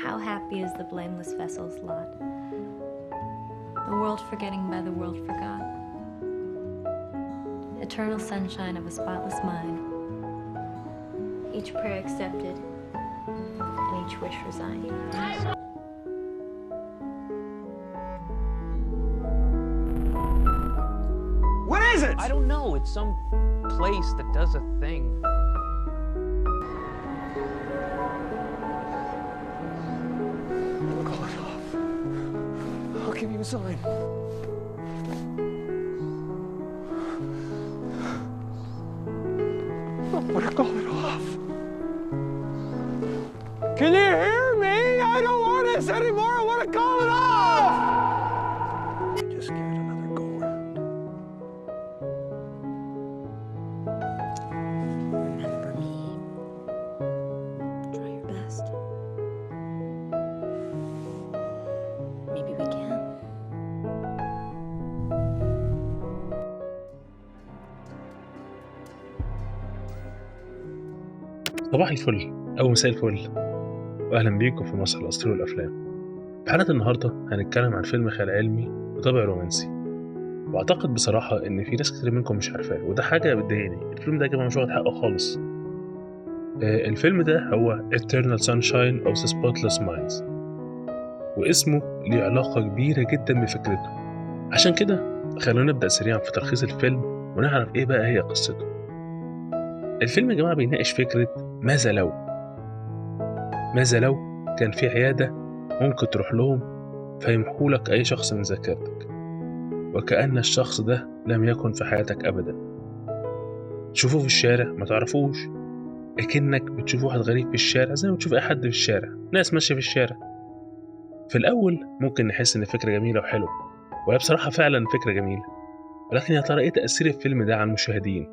how happy is the blameless vessel's lot, the world forgetting by the world forgot, eternal sunshine of a spotless mind, each prayer accepted and each wish resigned. What is it? I don't know. It's some place that does a thing. Call it off. I'll give you a sign. I want to call it off. Can you hear me? I don't want this anymore. I want to call it off. Just give it another go around. Remember me. Try your best. Maybe we can. صباح الفل أو مساء الفل، وأهلا بيكم في مصر الأساطير والأفلام. في حلقة النهاردة هنتكلم عن فيلم خيال علمي بطابع رومانسي، وأعتقد بصراحة إن في ناس كتير منكم مش عارفاه، وده حاجة بتضايقني. الفيلم ده يا جماعة مش واخد حقه خالص. الفيلم ده هو Eternal Sunshine of the Spotless Minds، واسمه ليه علاقة كبيرة جدا بفكرته. عشان كده خلونا نبدأ سريعا في تلخيص الفيلم ونعرف إيه بقى هي قصته. الفيلم يا جماعة بيناقش فكرة ماذا لو كان في عيادة ممكن تروح لهم فيمحولك أي شخص من ذاكرتك، وكأن الشخص ده لم يكن في حياتك أبدا. تشوفه في الشارع ما تعرفوش، أكنك بتشوف واحد غريب في الشارع زي ما بتشوف أي حد في الشارع، ناس ماشية في الشارع. في الأول ممكن نحس إن فكرة جميلة وحلوة، وهي بصراحة فعلا فكرة جميلة، ولكن يا ترى إيه تأثير الفيلم ده على المشاهدين؟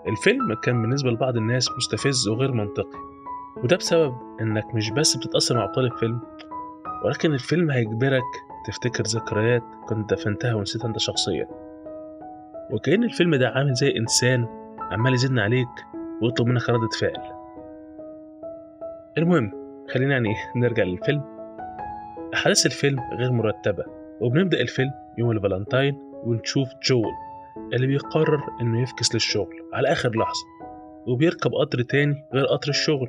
الفيلم كان بالنسبة لبعض الناس مستفز وغير منطقي، وده بسبب إنك مش بس بتتأثر مع أبطال الفيلم، ولكن الفيلم هيجبرك تفتكر ذكريات كنت دفنتها ونسيتها أنت شخصيا، وكأن الفيلم ده عامل زي إنسان عمال يزن عليك ويطلب منك ردة فعل. المهم خلينا نرجع للفيلم. أحداث الفيلم غير مرتبة، وبنبدأ الفيلم يوم الفالنتاين ونشوف جول اللي بيقرر إنه يفكس للشغل على آخر لحظة، وبيركب قطر تاني غير قطر الشغل،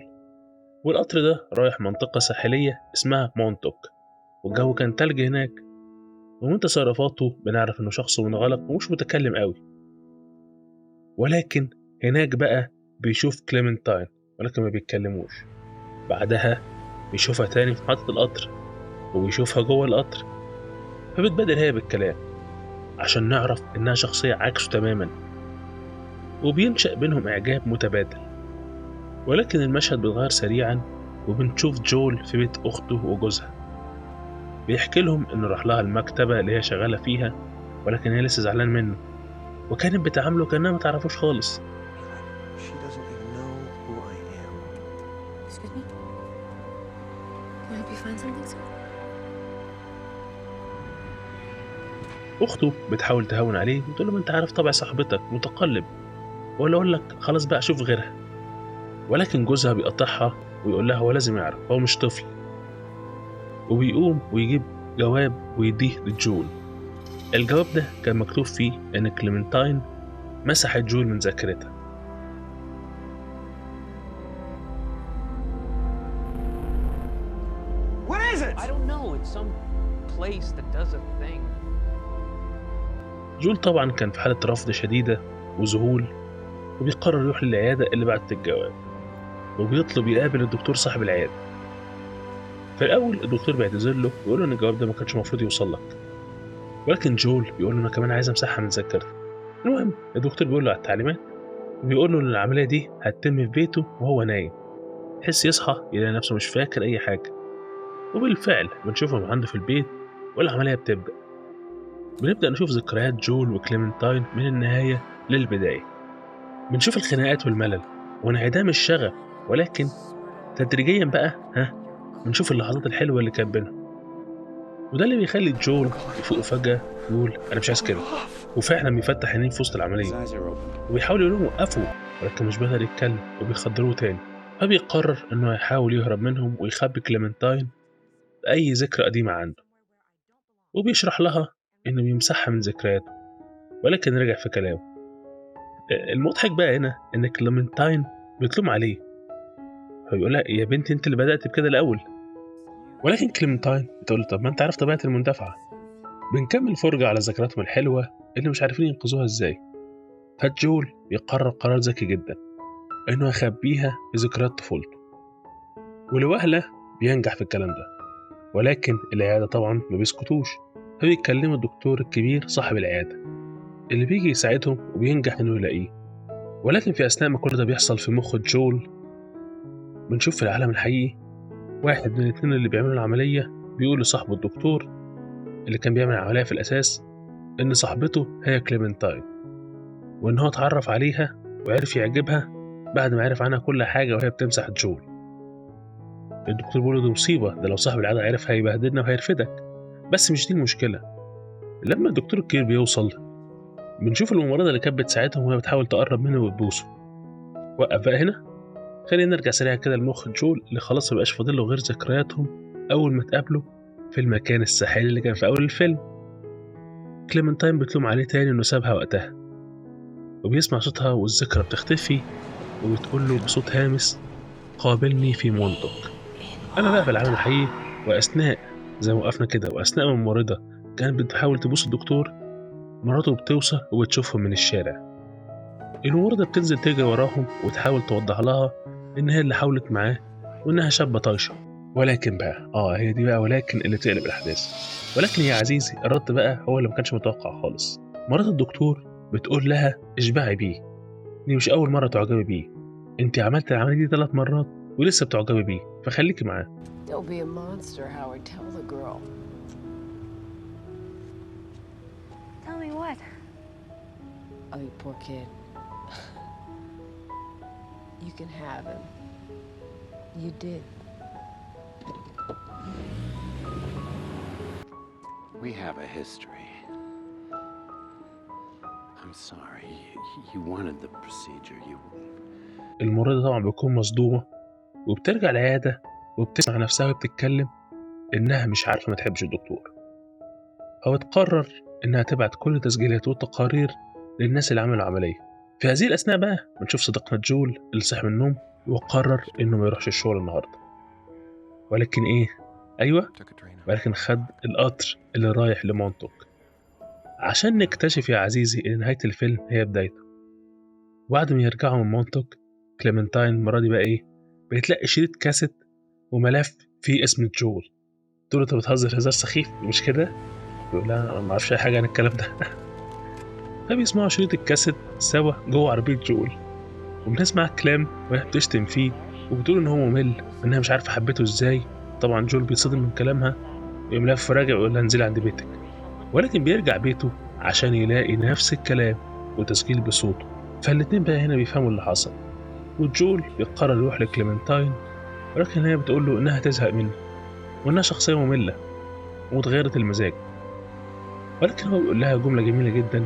والقطر ده رايح منطقة ساحلية اسمها مونتوك، والجو كان تلج هناك. ومن تصرفاته بنعرف إنه شخص منغلق ومش متكلم قوي، ولكن هناك بقى بيشوف كليمنتاين ولكن ما بيتكلموش. بعدها بيشوفها تاني في محطة القطر، وبيشوفها جوه القطر، فبتبادل هي بالكلام عشان نعرف إنها شخصية عكسه تماما، وبينشأ بينهم إعجاب متبادل. ولكن المشهد بيتغير سريعا، وبنشوف جول في بيت أخته وجوزها، بيحكي لهم إنه راح لها المكتبة اللي هي شغالة فيها، ولكن هي لسه زعلان منه، وكانت بتعامله كأنها ما تعرفوش خالص. She doesn't even know who I am. Excuse me? Can I help you find something, sir? أخته بتحاول تهون عليه وتقول له ما أنت عارف طبع صاحبتك متقلب، ولا أقول لك خلاص بقى شوف غيرها. ولكن جوزها بيقطعها ويقول لها هو لازم يعرف، هو مش طفل، وبيقوم ويجيب جواب ويديه لجول. الجواب ده كان مكتوب فيه إن كليمنتاين مسحت جول من ذاكرتها. What is it? I don't know. It's some place that does a thing. جول طبعا كان في حالة رفض شديدة وذهول، وبيقرر يروح للعيادة اللي بعتت الجواب، وبيطلب يقابل الدكتور صاحب العيادة. في الأول الدكتور بيعتذر له ويقول له إن الجواب ده ما كانش المفروض يوصل لك، ولكن جول بيقول له أنا كمان عايز أمسحها من ذاكرتي. المهم الدكتور بيقول له على التعليمات، وبيقول له إن العملية دي هتتم في بيته وهو نايم، يحس يصحى يلاقي نفسه مش فاكر أي حاجة. وبالفعل بنشوفهم عنده في البيت والعملية بتبدأ. بنبدأ نشوف ذكريات جول وكليمنتاين من النهاية للبداية. بنشوف الخناقات والملل وانعدام الشغف، ولكن تدريجيا بقى بنشوف اللحظات الحلوة اللي كانت بينهم، وده اللي بيخلي جول يفوق فجأة يقول أنا مش عايز كده، وفعلا بيفتح عينيه في وسط العملية، وبيحاول يقول لهم وقفوا، ولكن مش بيقدر يتكلم وبيخدروه تاني. فبيقرر إنه يحاول يهرب منهم ويخبي كليمنتاين بأي ذكرى قديمة عنده، وبيشرح لها إنه بيمسحها من ذكرياته، ولكن رجع في كلامه. المضحك بقى هنا إن كليمنتاين بيتلوم عليه، فبيقول لها يا بنتي أنت اللي بدأت بكده الأول. ولكن كليمنتاين بتقول له طب ما أنت عارف طبيعة المندفعة، بنكمل فرجة على ذكرياتهم الحلوة اللي مش عارفين ينقذوها إزاي. فجول بيقرر قرار ذكي جدا إنه يخبيها في ذكريات طفولته، ولوهلة بينجح في الكلام ده. ولكن العيادة طبعا ما بيسكتوش، فبيكلموا الدكتور الكبير صاحب العيادة اللي بيجي يساعدهم وبينجح إنه يلاقيه. ولكن في أثناء ما كل ده بيحصل في مخ جول، بنشوف في العالم الحقيقي واحد من الاتنين اللي بيعملوا العملية بيقول لصاحبه الدكتور اللي كان بيعمل العملية في الأساس إن صاحبته هي كليمنتاين، وإن هو اتعرف عليها وعرف يعجبها بعد ما عرف عنها كل حاجة وهي بتمسح جول. الدكتور بيقول له دي مصيبة، ده لو صاحب العيادة عرف هيبهدلنا وهيرفدك. بس مش دي المشكلة. لما الدكتور الكبير بيوصل بنشوف الممرضة اللي كانت بتساعدهم وهي بتحاول تقرب منه وتبوسه. وقف بقى هنا، خلينا نرجع سريع كده لمخ جول اللي خلاص مبقاش فاضل له غير ذكرياتهم أول ما اتقابلوا في المكان الساحلي اللي كان في أول الفيلم. كليمنتاين بتلوم عليه تاني إنه سابها وقتها، وبيسمع صوتها والذكرى بتختفي وبتقول له بصوت هامس قابلني في مونتوك. أنا بقى في العالم الحقيقي، وأثناء زي ما وقفنا كده وأثناء ما الممرضة كانت بتحاول تبوس الدكتور، مراته بتوصل وبتشوفهم من الشارع. الممرضة بتنزل تجري وراهم وتحاول توضح لها إن هي اللي حاولت معاه وإنها شابة طايشة. ولكن بقى هي دي بقى ولكن اللي بتقلب الأحداث. ولكن يا عزيزي الرد بقى هو اللي ما كانش متوقع خالص. مرات الدكتور بتقول لها اشبعي بيه، دي مش أول مرة تعجبي بيه، أنت عملت العملية دي 3 مرات ولسه بتعجبي بيه، فخليكي معاه. Don't be a monster, Howard. Tell the girl. Tell me what? Oh, you poor kid. You can have him. You did. We have a history. I'm sorry. You wanted the procedure. الممرضة طبعا بتكون مصدومة وبترجع العيادة وبتسمع نفسها وبتتكلم إنها مش عارفة ما تحبش الدكتور، فبتقرر إنها تبعت كل التسجيلات والتقارير للناس اللي عملوا العملية. في هذه الأثناء بقى بنشوف صديقنا جول اللي صحي من النوم وقرر إنه ما يروحش الشغل النهاردة. ولكن أيوة، ولكن خد القطر اللي رايح لمونتوك عشان نكتشف يا عزيزي إن نهاية الفيلم هي بدايته. وبعد ما يرجعوا من مونتوك، كليمنتاين المرة دي بقى بتلاقي شريط كاسيت وملف فيه اسم جول. تقول انت بتهزر هزار سخيف مش كده؟ يقول لها انا ما اعرفش اي حاجه عن الكلام ده. فبيسمعوا شريط الكاسيت سوا جوه عربيه جول، وبنسمع كلام وهي بتشتم فيه وبتقول ان هو ممل وانها مش عارفه حبيته ازاي. طبعا جول بيتصدم من كلامها، يقوم لها راجع ويقول لها انزلي عند بيتك. ولكن بيرجع بيته عشان يلاقي نفس الكلام وتسجيل بصوته. فالاتنين بقى هنا بيفهموا اللي حصل، وجول بيقرر يروح لكليمنتاين، ولكن هي بتقول له انها تزهق منه وانها شخصيه ممله ومتغيره المزاج. ولكن هو بيقول لها جمله جميله جدا،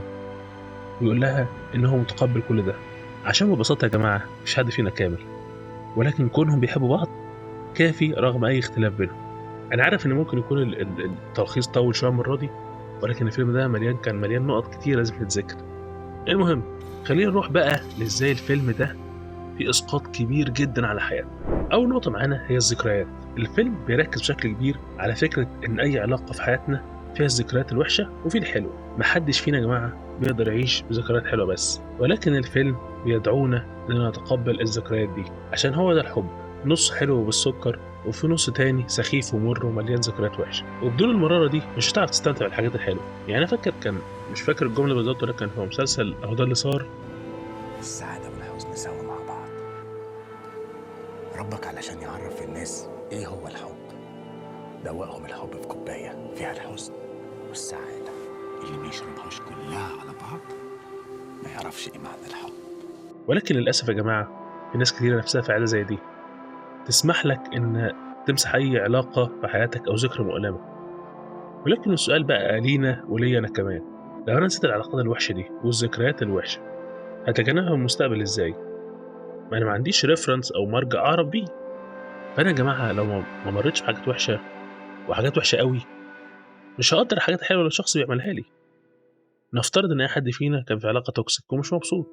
ويقول لها ان هو متقبل كل ده، عشان ببساطه يا جماعه مش حد فينا كامل، ولكن كونهم بيحبوا بعض كافي رغم اي اختلاف بينهم. انا عارف ان ممكن يكون التلخيص طول شويه المره دي، ولكن الفيلم ده كان مليان نقط كتير لازم تتذكر. المهم خلينا نروح بقى لازاي الفيلم ده في اسقاط كبير جدا على حياتنا. اول نقطه معانا هي الذكريات. الفيلم بيركز بشكل كبير على فكره ان اي علاقه في حياتنا فيها الذكريات الوحشه وفي الحلوه. محدش فينا يا جماعه بيقدر يعيش بذكريات حلوه بس، ولكن الفيلم بيدعونا اننا نتقبل الذكريات دي، عشان هو ده الحب، نص حلو بالسكر وفي نص تاني سخيف ومر ومليان ذكريات وحشه، وبدون المراره دي مش هتعرف تستمتع بالحاجات الحلوه. يعني انا مش فاكر الجمله بالظبط، ولكن هو مسلسل اهو ده اللي صار. السعاده والحزن سوا مع بعض. ربك علشان يعرف الناس ايه هو الحب دوقهم الحب في كوبايه فيها الحزن والسعاده. اللي ما يشربهاش كلها على بعض ما يعرفش ايه معنى الحب. ولكن للاسف يا جماعه في ناس كتير نفسها في عاده زي دي تسمح لك ان تمسح اي علاقه في حياتك او ذكرى مؤلمه. ولكن السؤال بقى لينا وليا انا كمان، لو انا نسيت العلاقات الوحشه دي والذكريات الوحشه هتجنبها في المستقبل ازاي؟ ما انا ما عنديش ريفرنس او مرجع اعرف بيه. فانا يا جماعه لو ما مريتش بحاجات وحشه وحاجات وحشه قوي، مش هقدر الحاجات الحلوه اللي الشخص بيعملها لي. نفترض ان اي حد فينا كان في علاقه توكسيك ومش مبسوط،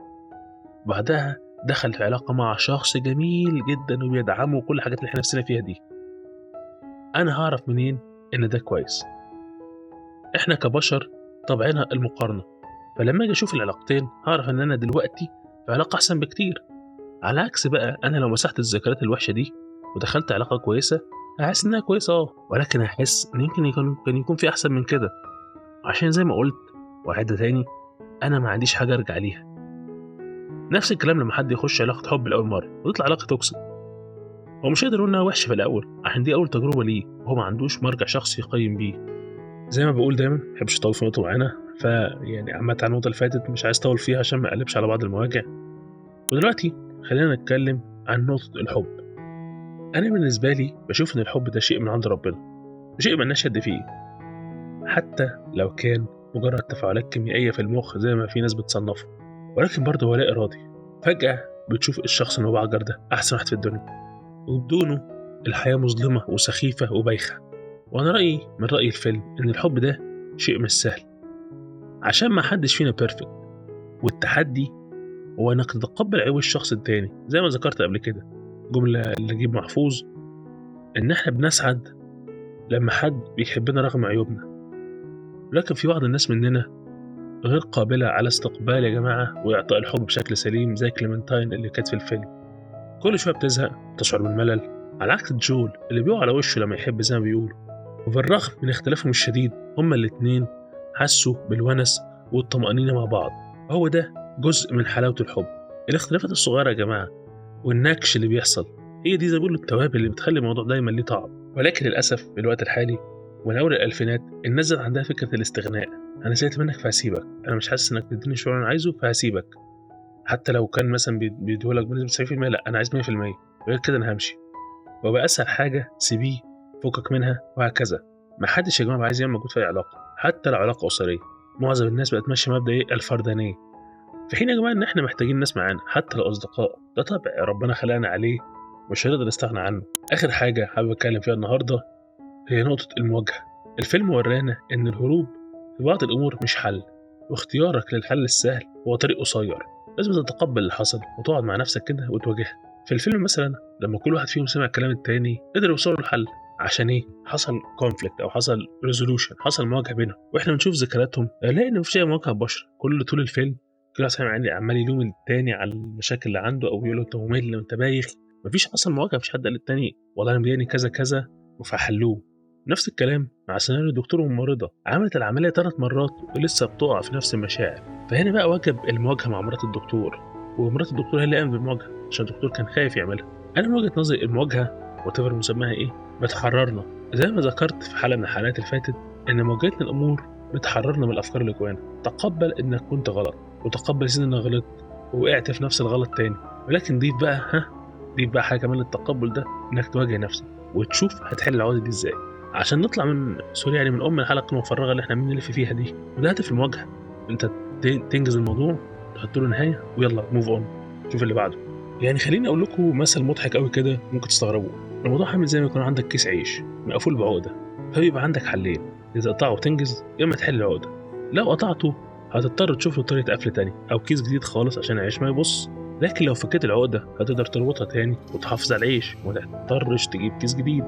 وبعدها دخل في علاقه مع شخص جميل جدا وبيدعمه وكل الحاجات اللي احنا نفسنا فيها دي، انا هعرف منين ان ده كويس؟ احنا كبشر طبعنا المقارنه، فلما اجي اشوف العلاقتين هعرف ان انا دلوقتي في علاقه احسن بكتير. على عكس بقى انا لو مسحت الذكريات الوحشه دي ودخلت علاقه كويسه، هحس انها كويسه ولكن هحس ان يمكن يكون في احسن من كده. عشان زي ما قلت وعد تاني، انا ما عنديش حاجه ارجع ليها. نفس الكلام لما حد يخش علاقه حب لاول مره وتطلع علاقه توكسيك، هو مش هيقدر يقول انها وحشه في الاول عشان دي اول تجربه ليه وهو ما عندوش مرجع شخصي يقيم بيه. زي ما بقول دايما ما بحبش اطول في نقطه معينه، فيعني عملت على النقطه اللي فاتت مش عايز اطول فيها عشان ما اقلبش على بعض المواجع. ودلوقتي خلينا نتكلم عن نقطه الحب. انا بالنسبه لي بشوف ان الحب ده شيء من عند ربنا، شيء مالناش يد فيه، حتى لو كان مجرد تفاعلات كيميائيه في المخ زي ما في ناس بتصنفه، ولكن برضه هو لا ارادي. فجاه بتشوف الشخص اللي هو بعجر ده احسن واحد في الدنيا، وبدونه الحياه مظلمه وسخيفه وبايخه. وانا رايي من راي الفيلم ان الحب ده شيء مش سهل، عشان ما حدش فينا بيرفكت، والتحدي هو انك تتقبل عيوب الشخص التاني. زي ما ذكرت قبل كده جمله لنجيب محفوظ، ان احنا بنسعد لما حد بيحبنا رغم عيوبنا، لكن في بعض الناس مننا غير قابله على استقبال يا جماعه واعطاء الحب بشكل سليم، زي كليمنتاين اللي كانت في الفيلم. كل شويه بتزهق، تشعر بالملل، على عكس جول اللي بيقع على وشه لما يحب زي ما بيقولوا. وبالرغم من اختلافهم الشديد هما الاتنين حسوا بالونس والطمأنينة مع بعض. هو ده جزء من حلاوة الحب، الاختلافات الصغيرة يا جماعة والنكش اللي بيحصل، هي دي زي ما بيقولوا التوابل اللي بتخلي الموضوع دايما ليه طعم. ولكن للأسف في الوقت الحالي ومن أول الألفينات الناس زاد عندها فكرة الاستغناء. أنا زهقت منك فهسيبك، أنا مش حاسس إنك بتديني الشعور اللي أنا عايزه فهسيبك، حتى لو كان مثلا بيديهولك بنسبة 90%، لا أنا عايز 100%، غير كده أنا همشي. وبقى أسهل حاجة سيبيه، فكك منها، وهكذا. ما حدش يا جماعة عايز يبقى موجود في أي علاقة، حتى لو علاقة أسرية. معظم الناس بقت ماشية مبدأ الفردانية، في حين يا جماعة إن إحنا محتاجين ناس معانا حتى لو أصدقاء، ده طبع ربنا خلقنا عليه مش هنقدر نستغنى عنه. آخر حاجة حابب أتكلم فيها النهاردة هي نقطة المواجهة. الفيلم ورانا إن الهروب في بعض الأمور مش حل، واختيارك للحل السهل هو طريق قصير. لازم تتقبل اللي حصل وتقعد مع نفسك كده وتواجهها. في الفيلم مثلا لما كل واحد فيهم سمع كلام التاني قدر يوصلوا للحل. عشان ايه؟ حصل كونفليكت او حصل ريزولوشن، حصل مواجهه بينهم. واحنا بنشوف ذكرياتهم نلاقي ان مفيش اي مواجهه بشر. طول الفيلم كل واحد عمال يلوم التاني على المشاكل اللي عنده او يقول له انت ممل وانت بايخ. مفيش حصل مواجهه، مفيش حد قال للتاني والله انا مضايقني كذا كذا فحلوه. نفس الكلام مع سيناريو الدكتور والممرضه، عملت العمليه 3 مرات ولسه بتقع في نفس المشاعر. فهنا بقى وجب المواجهه مع مرات الدكتور، ومرات الدكتور هي اللي قامت بالمواجهه عشان الدكتور كان خايف يعملها. انا من وجهه نظري المواجهه وتفر مسماها ايه بتحررنا، زي ما ذكرت في حلقه من الحلقات اللي فاتت ان مواجهتنا الامور بتحررنا من الافكار اللي جوانا. تقبل انك كنت غلط، وتقبل انك غلطت ووقعت في نفس الغلط تاني، ولكن ضيف بقى حاجه كمان للتقبل ده، انك تواجه نفسك وتشوف هتحل العقده دي ازاي عشان نطلع من من الحلقه المفرغه اللي احنا بنلف فيها دي. وده هدف المواجهه، انت تنجز الموضوع، تحط له نهايه ويلا موف اون، شوف اللي بعده. يعني خليني اقول لكم مثل مضحك قوي كده ممكن تستغربوه. الموضوع عامل زي ما يكون عندك كيس عيش مقفول بعقده، فبيبقى عندك حلين، اذا قطعه وتنجز يا اما تحل العقده. لو قطعته هتضطر تشوف له طريقه قفل تاني او كيس جديد خالص عشان العيش ما يبص. لكن لو فكيت العقده هتقدر تربطها تاني وتحافظ على العيش وما تضطرش تجيب كيس جديد.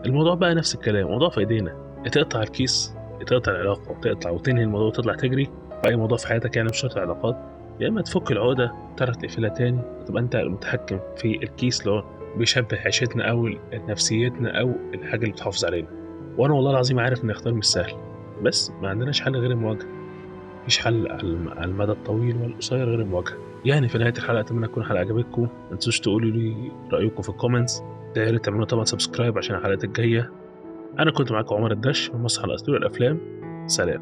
الموضوع بقى نفس الكلام، الموضوع في ايدينا، تقطع الكيس، تقطع العلاقه، وتقطع وتنهي الموضوع وتطلع تجري في اي موضوع في حياتك، يعني مش شرط علاقات. يا اما تفك العقده تعرف تقفلها تاني وتبقى انت المتحكم في الكيس اللي هو بيشبه عيشتنا او نفسيتنا او الحاجه اللي بتحافظ علينا. وانا والله العظيم عارف ان اختيار مش سهل، بس ما عندناش حل غير المواجهه. مفيش حل على المدى الطويل والقصير غير المواجهه. يعني في نهايه الحلقه اتمنى تكون الحلقه عجبتكم، ما تنسوش تقولوا لي رايكم في الكومنتس، ده يا ريت تعملوا طبعا سبسكرايب عشان الحلقات الجايه. انا كنت معاكم عمر الدش من مسرح الاسطوري والافلام. سلام.